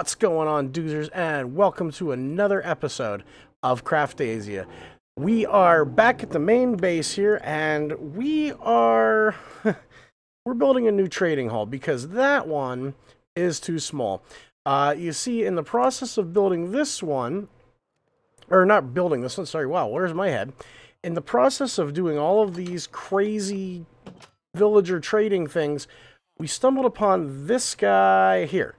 What's going on, doozers, and welcome to another episode of Craftadia. We are back at the main base here, and we're building a new trading hall because that one is too small. You see, in the process of building this one, or not building this one, sorry, wow, where's my head? In the process of doing all of these crazy villager trading things, we stumbled upon this guy here.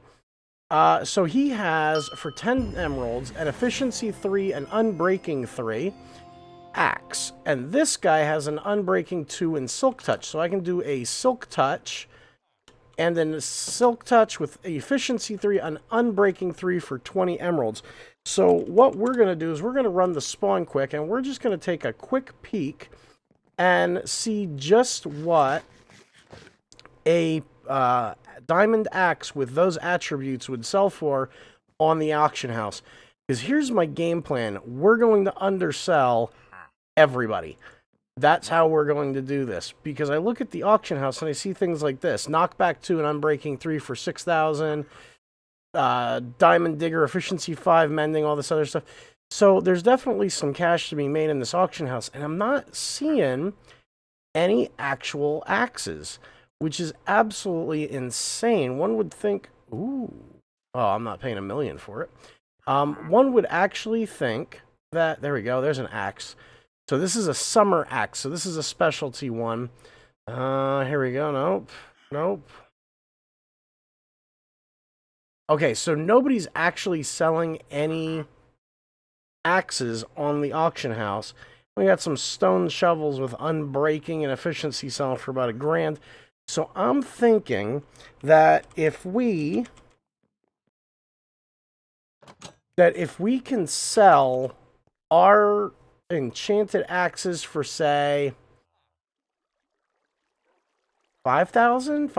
So he has, for 10 emeralds, an efficiency 3, an unbreaking 3, axe. And this guy has an unbreaking 2 and silk touch. So I can do a silk touch, and then a silk touch with efficiency 3, an unbreaking 3 for 20 emeralds. So what we're going to do is we're going to run the spawn quick, and we're just going to take a quick peek and see just what a diamond axe with those attributes would sell for on the auction house. Because here's my game plan. We're going to undersell everybody. That's how we're going to do this. Because I look at the auction house and I see things like this. Knockback 2 and unbreaking 3 for 6,000. Diamond digger, efficiency 5, mending, all this other stuff. So there's definitely some cash to be made in this auction house. And I'm not seeing any actual axes, which is absolutely insane. One would think, ooh, oh, I'm not paying $1 million for it. One would actually think that, there we go, there's an axe. So this is a summer axe, so this is a specialty one. Here we go, nope, nope. Okay, so nobody's actually selling any axes on the auction house. We got some stone shovels with unbreaking and efficiency selling for about $1,000. So I'm thinking that if we can sell our enchanted axes for, say, 5,000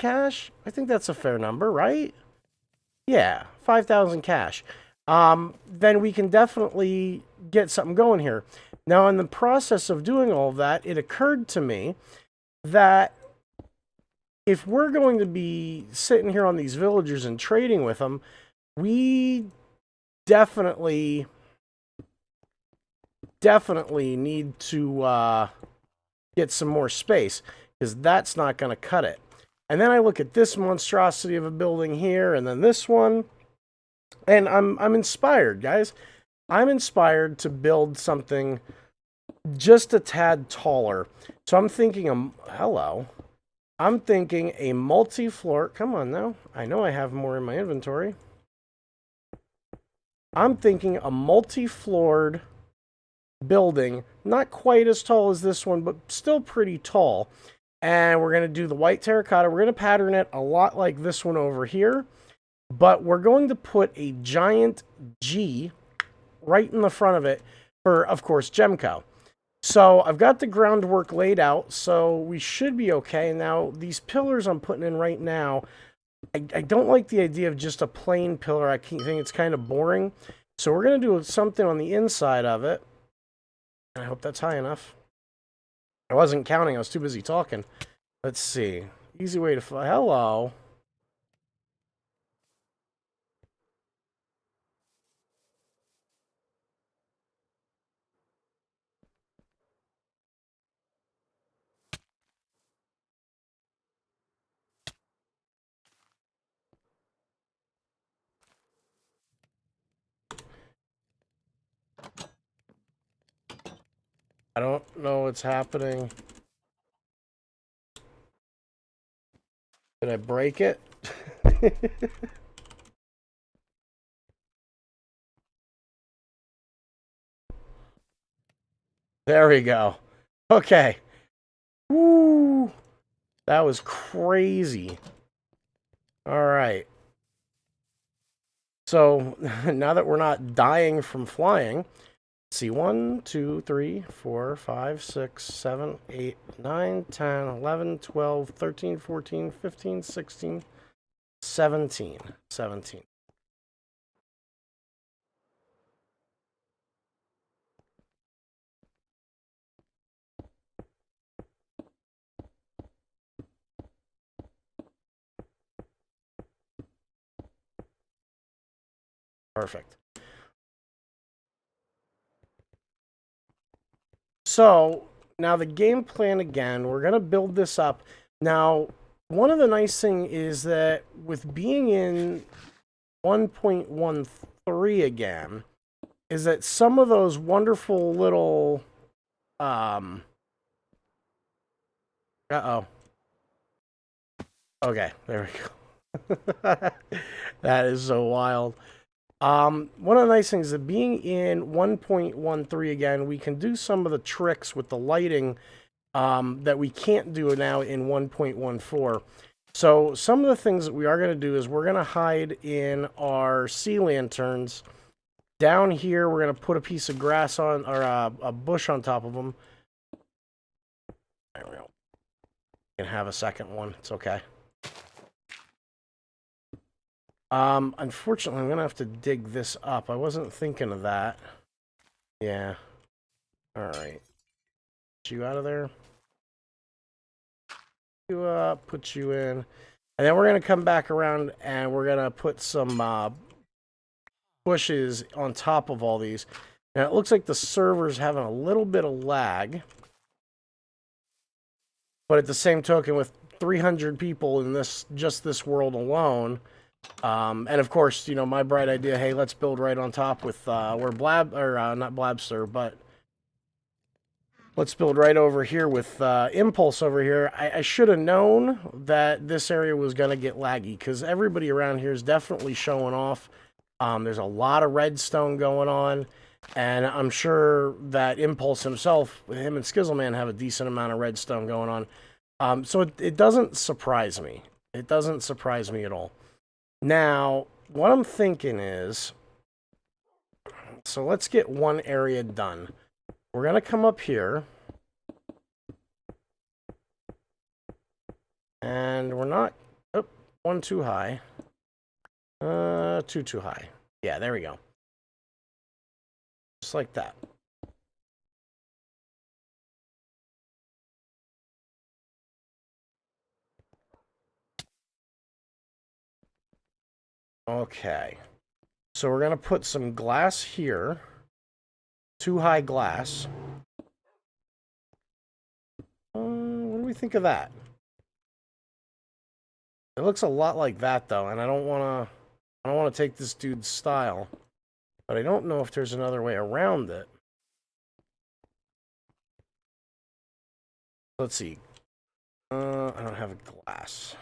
cash, I think that's a fair number, right? Yeah, 5,000 cash. Then we can definitely get something going here. Now, in the process of doing all of that, it occurred to me that if we're going to be sitting here on these villagers and trading with them, we definitely need to get some more space, because that's not going to cut it. And then I look at this monstrosity of a building here, and then this one, and I'm inspired, guys. I'm inspired to build something just a tad taller. So I'm thinking, hello. I'm thinking a multi-floor. Come on now. I know I have more in my inventory. I'm thinking a multi-floored building. Not quite as tall as this one, but still pretty tall. And we're going to do the white terracotta. We're going to pattern it a lot like this one over here. But we're going to put a giant G right in the front of it for, of course, Gemco. So I've got the groundwork laid out, so we should be okay. Now, these pillars I'm putting in right now, I don't like the idea of just a plain pillar. I think it's kind of boring. So we're going to do something on the inside of it. I hope that's high enough. I wasn't counting. I was too busy talking. Let's see. Easy way to fly. Hello. I don't know what's happening. Did I break it? There we go. Okay. Woo! That was crazy. All right. So now that we're not dying from flying, see, 1, 2, 3, 4, 5, 6, 7, 8, 9, 10, 11, 12, 13, 14, 15, 16, 17. Perfect. So now the game plan again, we're going to build this up. Now, one of the nice things is that with being in 1.13 again, is that some of those wonderful little uh-oh. Okay, there we go. That is so wild. One of the nice things is that being in 1.13 again, we can do some of the tricks with the lighting that we can't do now in 1.14. So some of the things that we are going to do is we're going to hide in our sea lanterns. Down here, we're going to put a piece of grass on, or a bush on top of them. There we go. You can have a second one. It's okay. Unfortunately, I'm going to have to dig this up. I wasn't thinking of that. Yeah. All right. Get you out of there. You up, put you in. And then we're going to come back around and we're going to put some bushes on top of all these. Now, it looks like the server's having a little bit of lag. But at the same token, with 300 people in this world alone, and of course, you know, my bright idea, hey, let's build right on top with where not Blabster, but let's build right over here with Impulse over here. I should have known that this area was going to get laggy because everybody around here is definitely showing off. There's a lot of redstone going on, and I'm sure that Impulse himself, him and Skizzleman, have a decent amount of redstone going on. So it doesn't surprise me. It doesn't surprise me at all. Now, what I'm thinking is, so let's get one area done. We're going to come up here. And we're not, oh, one too high. Two too high. Yeah, there we go. Just like that. Okay. So we're going to put some glass here. Too high glass. What do we think of that? It looks a lot like that, though, and I don't want to take this dude's style. But I don't know if there's another way around it. Let's see. I don't have a glass.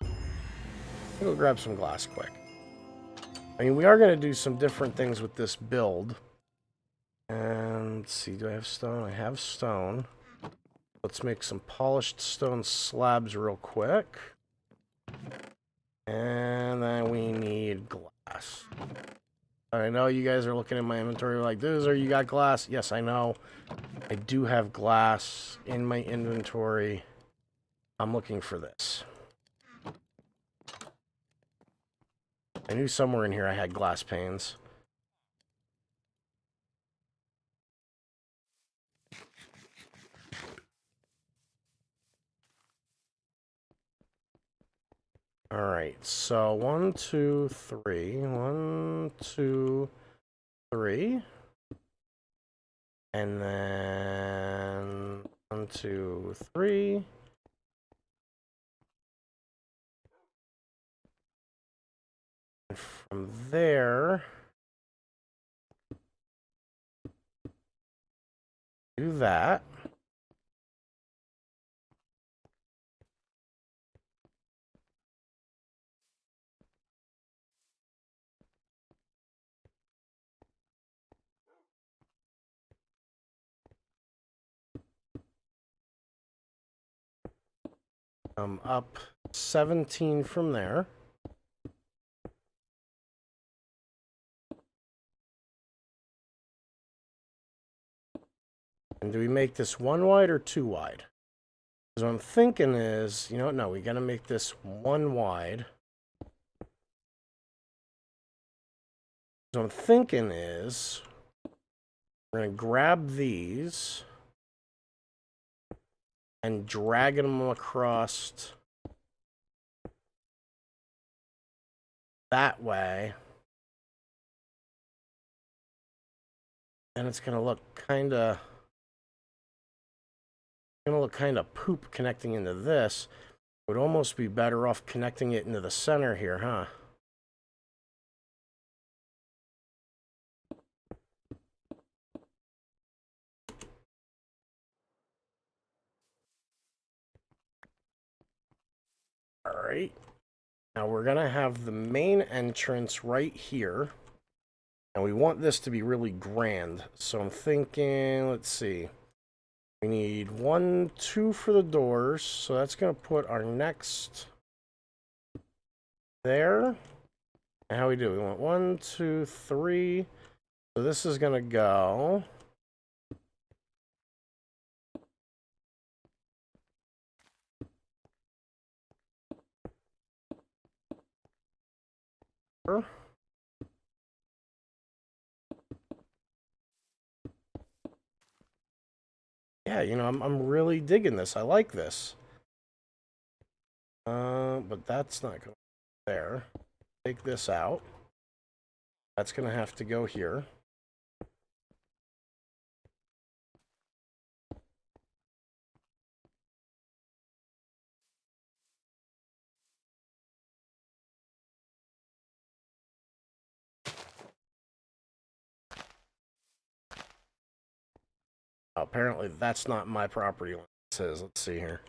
I'll go grab some glass quick. I mean, we are going to do some different things with this build. And let's see, do I have stone? I have stone. Let's make some polished stone slabs real quick. And then we need glass. I know you guys are looking at my inventory like, "Dozer, you got glass?" Yes, I know. I do have glass in my inventory. I'm looking for this. I knew somewhere in here I had glass panes. All right, so 1, 2, 3. 1, 2, 3. And then 1, 2, 3. And from there, do that. Up 17 from there. And do we make this 1 wide or 2 wide? Because what I'm thinking is, you know what, no, we gotta make this 1 wide. So what I'm thinking is, we're gonna grab these and drag them across that way. And it's gonna look kinda poop connecting into this. It would almost be better off connecting it into the center here, huh? All right. Now we're gonna have the main entrance right here. And we want this to be really grand. So I'm thinking, let's see. We need 1, 2 for the doors. So that's going to put our next there. And how we do? We want 1, 2, 3. So this is going to go. Yeah, you know, I'm really digging this. I like this. But that's not going there. Take this out. That's going to have to go here. Apparently that's not my property line. It says, let's see here.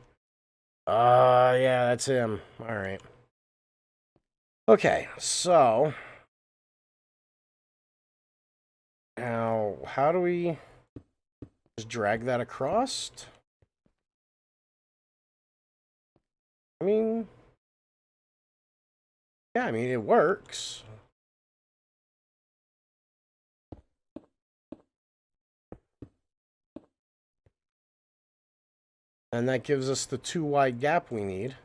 Yeah, that's him. All right. Okay, so now how do we just drag that across? I mean, yeah, I mean, it works. And that gives us the 2 wide gap we need.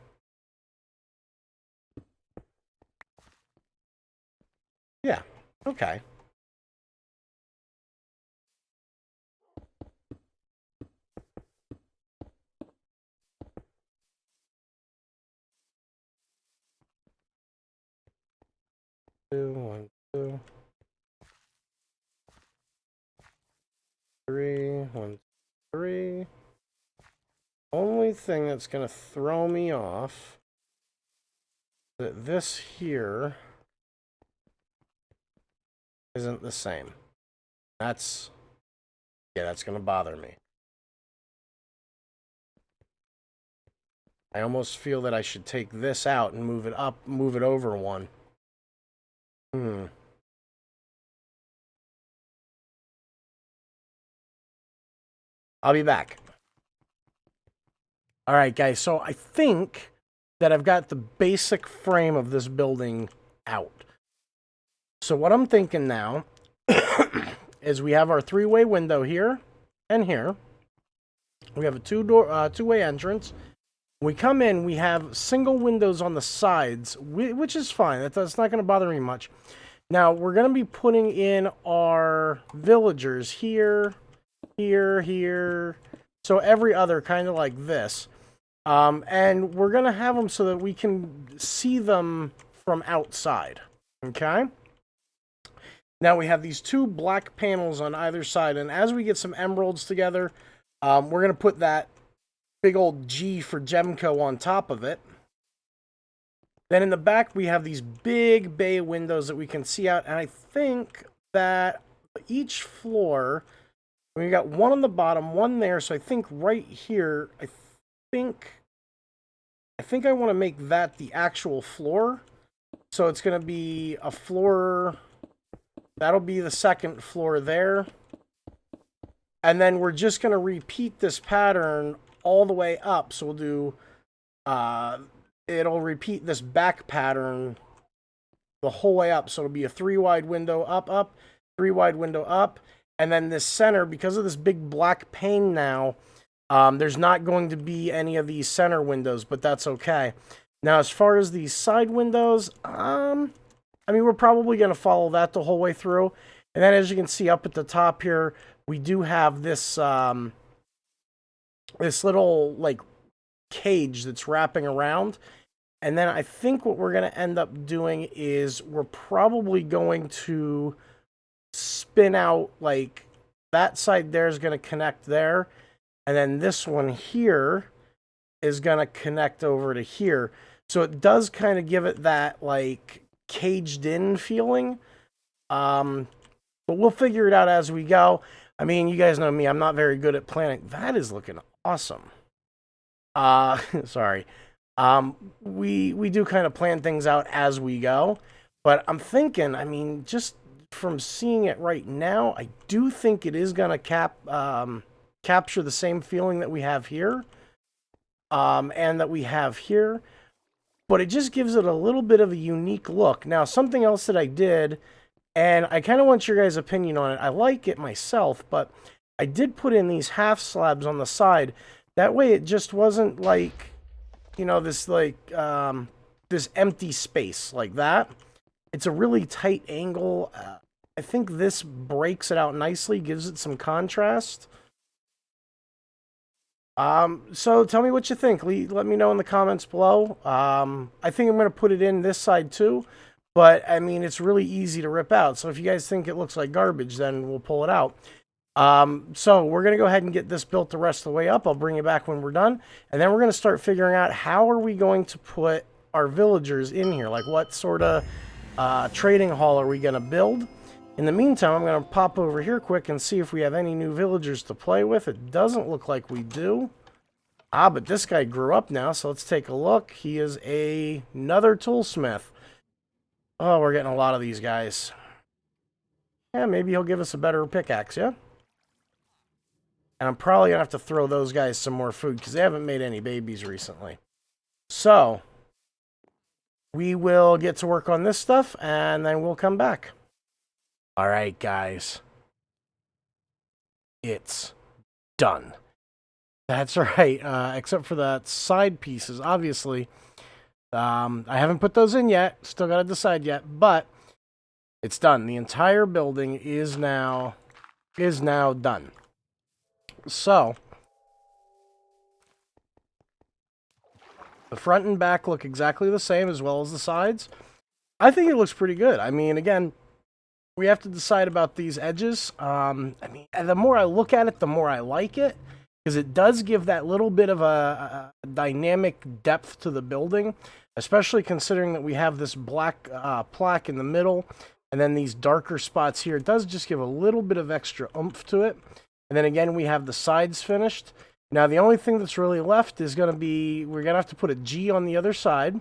Yeah, okay. Two, 1, 2, 3, 1, 3. Only thing that's going to throw me off is that this here isn't the same. That's going to bother me. I almost feel that I should take this out and move it over 1. I'll be back. All right, guys. So I think that I've got the basic frame of this building out. So what I'm thinking now is we have our 3-way window here and here. We have a two-way entrance. When we come in, we have single windows on the sides, which is fine. That's not going to bother me much. Now, we're going to be putting in our villagers here, here, here. So every other kind of like this. And we're going to have them so that we can see them from outside. Okay? Now we have these 2 black panels on either side. And as we get some emeralds together, we're going to put that big old G for Gemco on top of it. Then in the back, we have these big bay windows that we can see out. And I think that each floor, we got 1 on the bottom, 1 there. So I think right here, I think I want to make that the actual floor. So it's going to be a floor. That'll be the second floor there. And then we're just going to repeat this pattern all the way up. So we'll do, it'll repeat this back pattern the whole way up. So it'll be a 3 wide window up, 3 wide window up. And then this center, because of this big black pane now, there's not going to be any of these center windows, but that's okay. Now, as far as these side windows, I mean, we're probably going to follow that the whole way through. And then as you can see up at the top here, we do have this, this little, like, cage that's wrapping around. And then I think what we're going to end up doing is we're probably going to spin out, like, that side there is going to connect there. And then this one here is going to connect over to here. So it does kind of give it that like caged in feeling. But we'll figure it out as we go. I mean, you guys know me. I'm not very good at planning. That is looking awesome. Sorry. We do kind of plan things out as we go. But I'm thinking, I mean, just from seeing it right now, I do think it is going to capture the same feeling that we have here. And that we have here. But it just gives it a little bit of a unique look. Now, something else that I did, and I kind of want your guys' opinion on it. I like it myself, but I did put in these half slabs on the side. That way it just wasn't like, you know, this like, this empty space like that. It's a really tight angle. I think this breaks it out nicely, gives it some contrast. So tell me what you think. Let me know in the comments below. I think I'm going to put it in this side too, but I mean, it's really easy to rip out. So if you guys think it looks like garbage, then we'll pull it out. So we're going to go ahead and get this built the rest of the way up. I'll bring you back when we're done. And then we're going to start figuring out how are we going to put our villagers in here? Like what sort of, trading hall are we going to build? In the meantime, I'm going to pop over here quick and see if we have any new villagers to play with. It doesn't look like we do. But this guy grew up now, so let's take a look. He is another toolsmith. Oh, we're getting a lot of these guys. Yeah, maybe he'll give us a better pickaxe, yeah? And I'm probably going to have to throw those guys some more food because they haven't made any babies recently. So, we will get to work on this stuff, and then we'll come back. All right, guys. It's done. That's right, except for the side pieces, obviously. I haven't put those in yet. Still got to decide yet, but it's done. The entire building is now done. So, the front and back look exactly the same as well as the sides. I think it looks pretty good. I mean, again, we have to decide about these edges. I mean, the more I look at it, the more I like it. Because it does give that little bit of a dynamic depth to the building. Especially considering that we have this black plaque in the middle. And then these darker spots here. It does just give a little bit of extra oomph to it. And then again, we have the sides finished. Now, the only thing that's really left is going to be... we're going to have to put a G on the other side.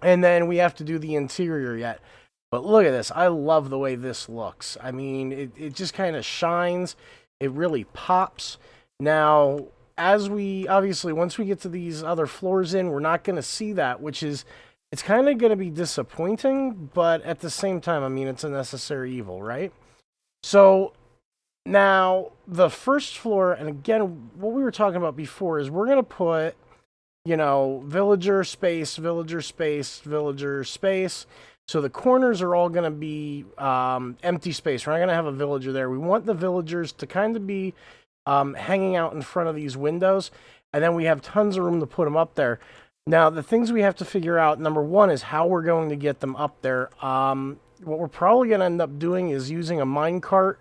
And then we have to do the interior yet. But look at this. I love the way this looks. I mean, it just kind of shines. It really pops. Now, as we, obviously, once we get to these other floors in, we're not going to see that, which is, it's kind of going to be disappointing, but at the same time, I mean, it's a necessary evil, right? So, now, the first floor, and again, what we were talking about before is we're going to put, you know, villager space, villager space, villager space. So the corners are all going to be empty space. We're not going to have a villager there. We want the villagers to kind of be hanging out in front of these windows, and then we have tons of room to put them up there. Now, the things we have to figure out, number one, is how we're going to get them up there. What we're probably going to end up doing is using a minecart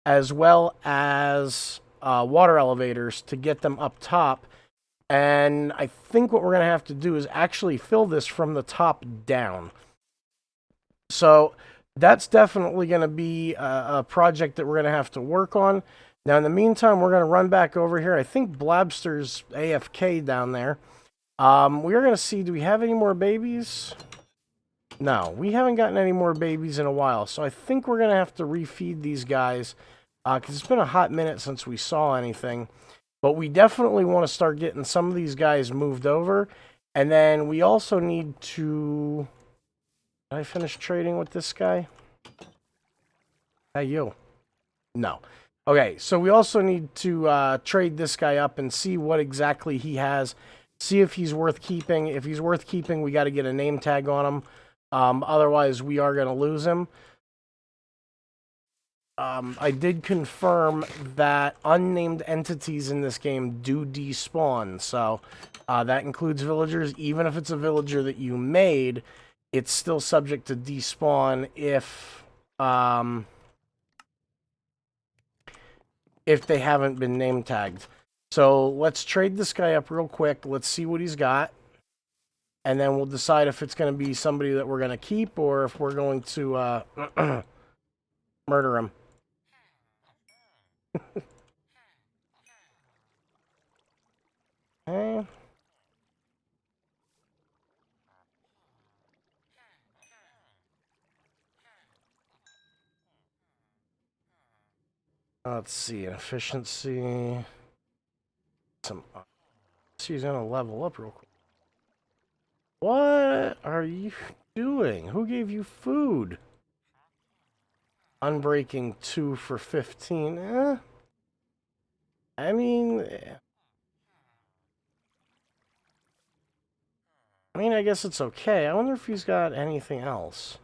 as well as water elevators to get them up top. And I think what we're going to have to do is actually fill this from the top down. So that's definitely going to be a project that we're going to have to work on. Now, in the meantime, we're going to run back over here. I think Blabster's AFK down there. We are going to see, do we have any more babies? No, we haven't gotten any more babies in a while. So I think we're going to have to refeed these guys. Because it's been a hot minute since we saw anything. But we definitely want to start getting some of these guys moved over. And then we also need to... did I finish trading with this guy? Hey, you. No. Okay, so we also need to trade this guy up and see what exactly he has. See if he's worth keeping. If he's worth keeping, we got to get a name tag on him. Otherwise, we are going to lose him. I did confirm that unnamed entities in this game do despawn. So that includes villagers. Even if it's a villager that you made, it's still subject to despawn if... if they haven't been name tagged. So let's trade this guy up real quick. Let's see what he's got. And then we'll decide if it's going to be somebody that we're going to keep or if we're going to murder him. Okay. Let's see, efficiency. He's gonna level up real quick. What are you doing? Who gave you food? Unbreaking 2 for 15. I mean, I guess it's okay. I wonder if he's got anything else.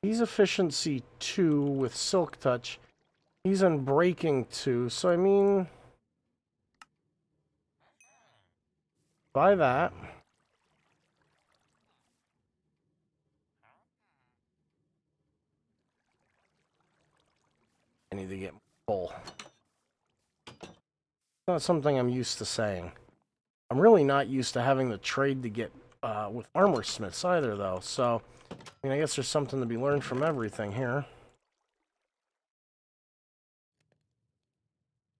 He's efficiency 2 with silk touch. He's unbreaking 2, so I mean, buy that. I need to get full. Not something I'm used to saying. I'm really not used to having the trade to get with armor smiths either, though. So, I mean, I guess there's something to be learned from everything here.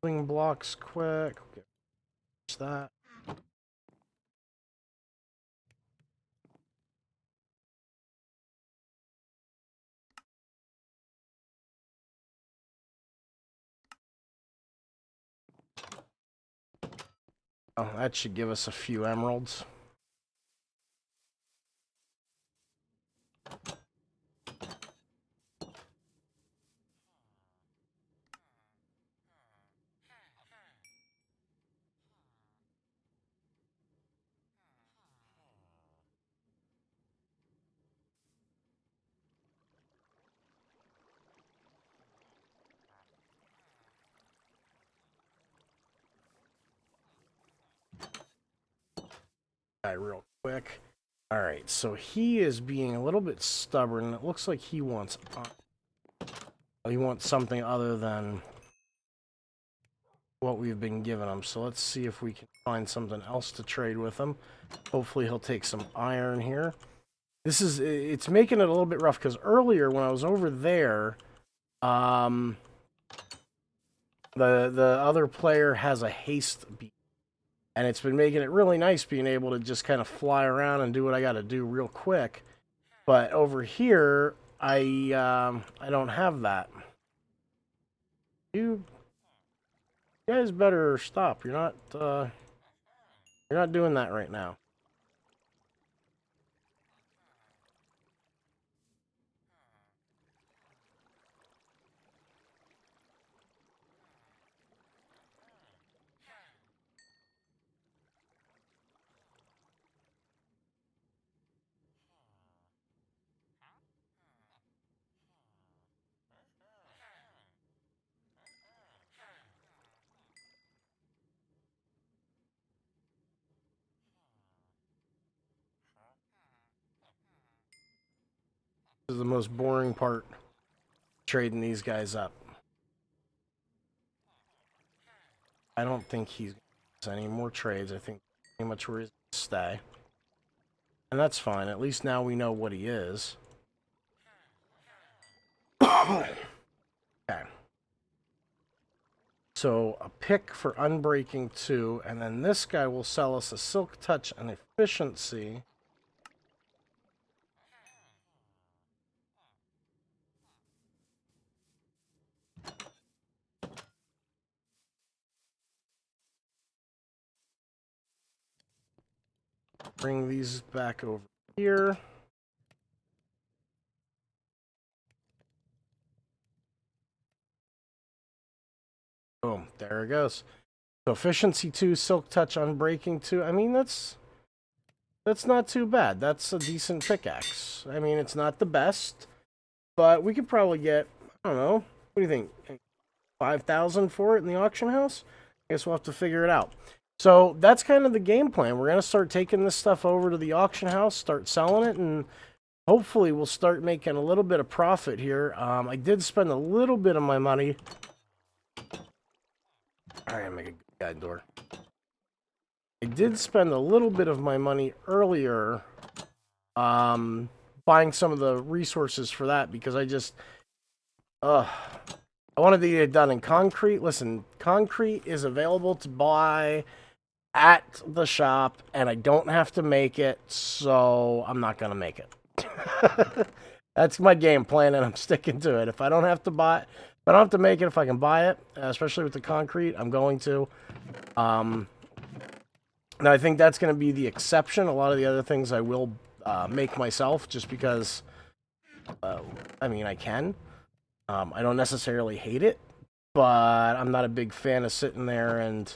Building blocks quick. Okay, that. Oh, that should give us a few emeralds. Real quick. All right, so he is being a little bit stubborn. It looks like he wants something other than what we've been giving him. So let's see if we can find something else to trade with him. Hopefully he'll take some iron here. It's making it a little bit rough because earlier when I was over there, the other player has a haste beat. And it's been making it really nice being able to just kind of fly around and do what I got to do real quick. But over here, I don't have that. You guys better stop. You're not doing that right now. This is the most boring part, trading these guys up. I don't think he's any more trades. I think pretty much where he's going to stay. And that's fine. At least now we know what he is. Okay. So a pick for unbreaking 2, and then this guy will sell us a silk touch and efficiency. Bring these back over here. Boom, there it goes. So efficiency 2, silk touch, unbreaking 2. I mean, that's not too bad. That's a decent pickaxe. I mean, it's not the best, but we could probably get, I don't know, what do you think? 5,000 for it in the auction house? I guess we'll have to figure it out. So that's kind of the game plan. We're going to start taking this stuff over to the auction house, start selling it, and hopefully we'll start making a little bit of profit here. I did spend a little bit of my money. All right, make a good guy door. I did spend a little bit of my money earlier buying some of the resources for that because I wanted to get it done in concrete. Listen, concrete is available to buy at the shop, and I don't have to make it, so I'm not going to make it. That's my game plan, and I'm sticking to it. If I don't have to buy it, if I don't have to make it, if I can buy it, especially with the concrete, I'm going to. Now, I think that's going to be the exception. A lot of the other things I will make myself just because, I mean, I can. I don't necessarily hate it, but I'm not a big fan of sitting there and...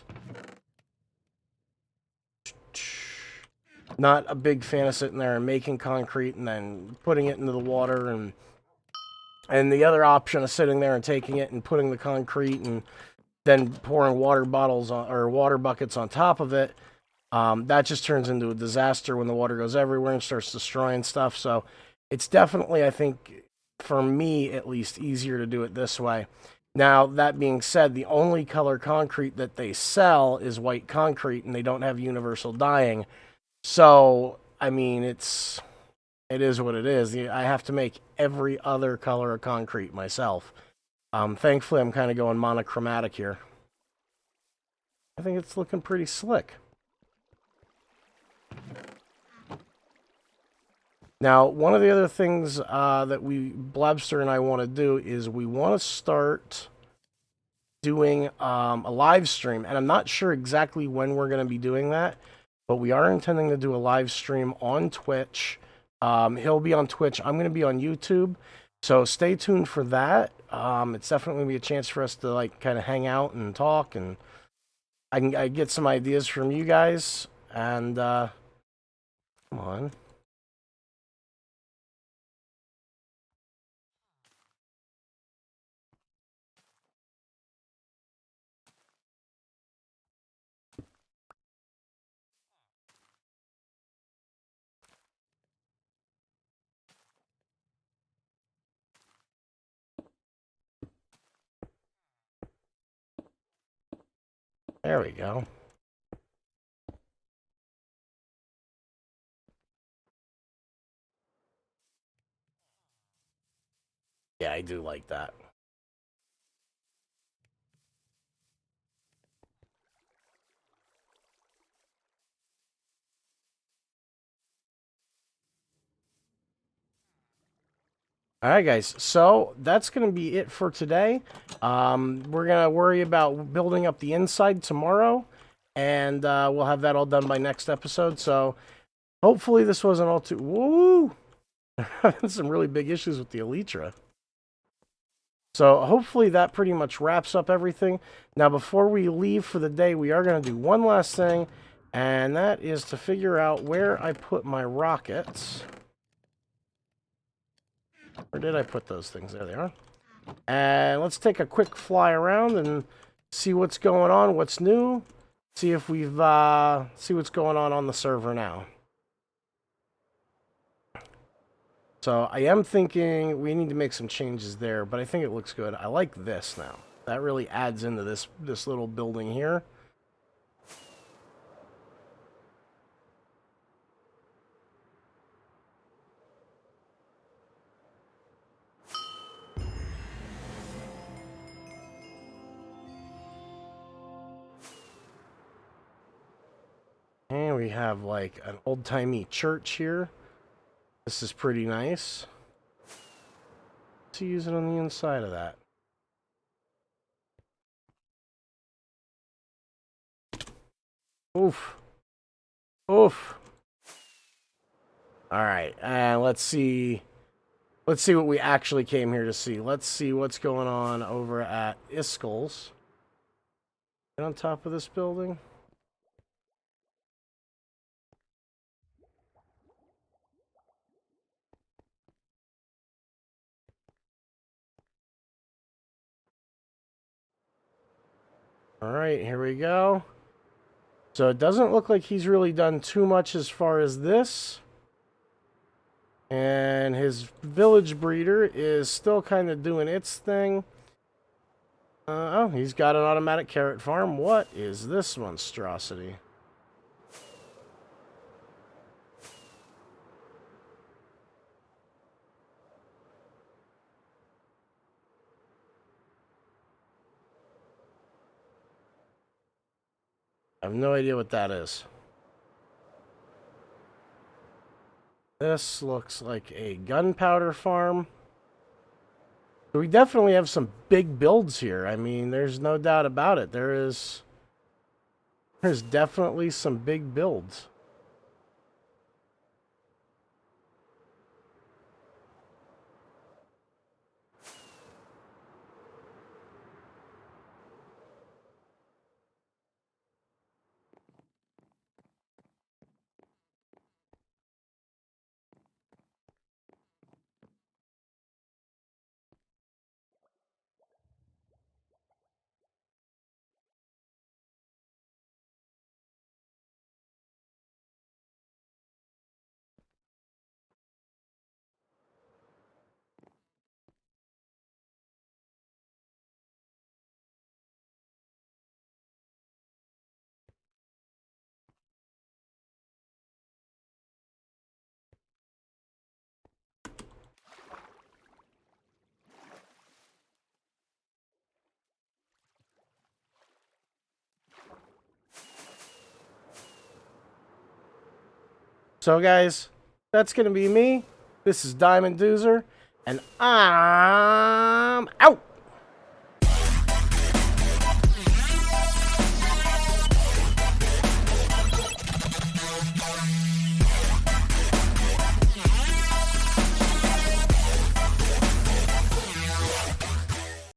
Not a big fan of sitting there and making concrete and then putting it into the water and the other option of sitting there and taking it and putting the concrete and then pouring water bottles on, or water buckets on top of it. That just turns into a disaster when the water goes everywhere and starts destroying stuff. So it's definitely, I think, for me at least, easier to do it this way. Now, that being said, the only color concrete that they sell is white concrete, and they don't have universal dyeing. So, I mean, it is what it is. I have to make every other color of concrete myself. Thankfully, I'm kind of going monochromatic here. I think it's looking pretty slick. Now, one of the other things that Blabster and I want to do is we want to start doing a live stream. And I'm not sure exactly when we're going to be doing that, but we are intending to do a live stream on Twitch. He'll be on Twitch. I'm going to be on YouTube. So stay tuned for that. It's definitely going to be a chance for us to like kind of hang out and talk, and I get some ideas from you guys. And come on. There we go. Yeah, I do like that. All right, guys. So that's going to be it for today. We're going to worry about building up the inside tomorrow, and we'll have that all done by next episode. So hopefully this wasn't all too... Woo! Having some really big issues with the Elytra. So hopefully that pretty much wraps up everything. Now, before we leave for the day, we are going to do one last thing, and that is to figure out where I put my rockets. Where did I put those things? There they are. And let's take a quick fly around and see what's going on, what's new. See if we've see what's going on the server now. So I am thinking we need to make some changes there, but I think it looks good. I like this now. That really adds into this little building here. And we have like an old-timey church here. This is pretty nice. To use it on the inside of that. Oof. Oof. All right, and let's see what we actually came here to see. Let's see what's going on over at Iskel's. Get on top of this building. All right, here we go. So it doesn't look like he's really done too much as far as this. And his village breeder is still kind of doing its thing. Oh, he's got an automatic carrot farm. What is this monstrosity? I have no idea what that is. This looks like a gunpowder farm. We definitely have some big builds here. I mean, there's no doubt about it. There's definitely some big builds. So, guys, that's going to be me. This is Diamond Doozer, and I'm out.